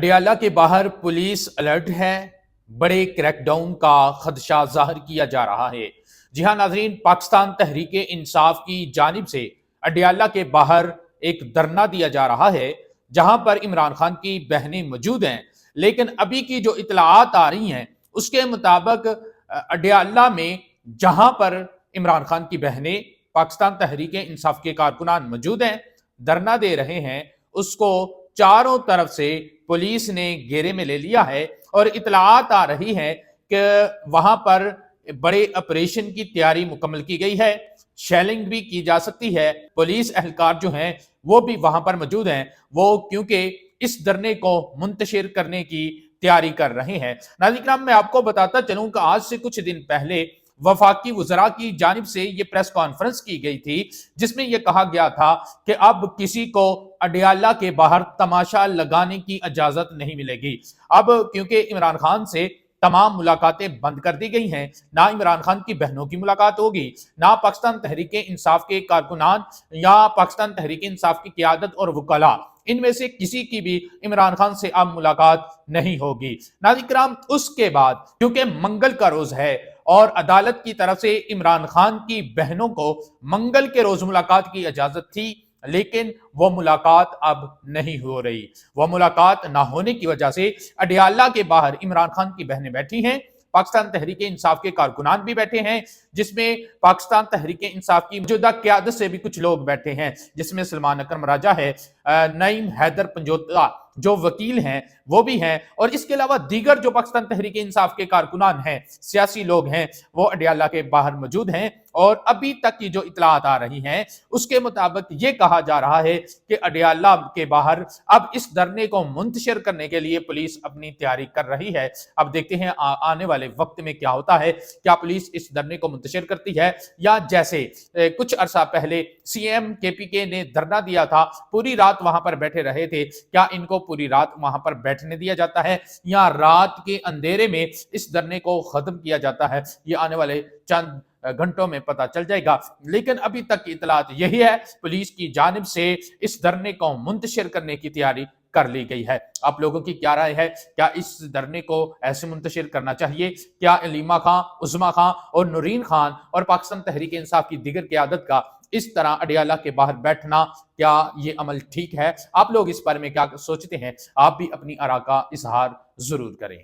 पटियाला के बाहर police alert है। बड़े क्रैकडाउन का खदशा जाहिर किया जा रहा है। जी हाँ नाजरीन, पाकिस्तान तहरीक इंसाफ की जानिब से अडियाला के बाहर एक धरना दिया जा रहा है, जहां पर इमरान खान की बहनें मौजूद हैं। लेकिन अभी की जो इतलात आ रही हैं उसके मुताबिक अडियाला में जहां पर इमरान खान की बहनें, पाकिस्तान तहरीक इंसाफ के कारकुनान मौजूद हैं, धरना दे रहे हैं, उसको चारों तरफ से पुलिस ने घेरे में ले लिया है। और इतलात आ रही है कि वहां पर बड़े ऑपरेशन की तैयारी मुकम्मल की गई है, शेलिंग भी की जा सकती है। पुलिस एहलकार जो हैं वो भी वहां पर मौजूद हैं, वो क्योंकि इस धरने को मुंतशिर करने की तैयारी कर रहे हैं। नाज़रीन किराम, मैं आपको बताता चलूं कि आज से कुछ दिन पहले वफाकी वज़रा की जानिब से ये प्रेस कॉन्फ्रेंस की गई थी, जिसमें यह कहा गया था कि अब किसी को अडियाला के बाहर तमाशा लगाने की इजाजत नहीं मिलेगी। अब क्योंकि इमरान खान से तमाम मुलाकातें बंद कर दी गई हैं, ना इमरान खान की बहनों की मुलाकात होगी, ना पाकिस्तान तहरीक इंसाफ के कारकुनान या पाकिस्तान तहरीक इंसाफ की क़यादत और वकला, इनमें से किसी की भी इमरान खान से अब मुलाकात नहीं होगी। नाज़रीन किराम, उसके बाद क्योंकि मंगल का रोज है और अदालत की तरफ से इमरान खान की बहनों को मंगल के रोज मुलाकात की इजाजत थी, लेकिन वो मुलाकात अब नहीं हो रही। वो मुलाकात ना होने की वजह से अडियाला के बाहर इमरान खान की बहनें बैठी हैं, पाकिस्तान तहरीक इंसाफ के कारकुनान भी बैठे हैं, जिसमें पाकिस्तान तहरीक इंसाफ की मौजूदा क़यादत से भी कुछ लोग बैठे हैं, जिसमें सलमान अकरम राजा है, नईम हैदर पंजोता जो वकील हैं वो भी हैं, और इसके अलावा दीगर जो पाकिस्तान तहरीक इंसाफ के कारकुनान हैं, सियासी लोग हैं, वो अडियाला के बाहर मौजूद हैं। और अभी तक की जो इतलात आ रही हैं उसके मुताबिक ये कहा जा रहा है कि अडियाला के बाहर अब इस धरने को मुंतशिर करने के लिए पुलिस अपनी तैयारी कर रही है। अब देखते हैं आने वाले वक्त में क्या होता है, क्या पुलिस इस धरने को मुंतशिर करती है, या जैसे कुछ अरसा पहले सीएम केपीके ने धरना दिया था, पूरी रात वहां पर बैठे रहे थे, क्या इनको पूरी रात वहां पर बैठने दिया जाता है या रात के अंधेरे में इस धरने को खत्म किया जाता है, ये आने वाले चंद घंटों में पता चल जाएगा। लेकिन अभी तक की इतलात यही है, पुलिस की जानिब से इस धरने को मुंतशिर करने की तैयारी कर ली गई है। आप लोगों की क्या राय है? क्या इस धरने को ऐसे मुंतशिर करना चाहिए? क्या अलीमा खां, उज़मा खां और नूरीन खान और पाकिस्तान तहरीक इंसाफ की दीगर क़यादत का इस तरह अडियाला के बाहर बैठना, क्या ये अमल ठीक है? आप लोग इस बारे में क्या सोचते हैं? आप भी अपनी आरा का इजहार जरूर करें।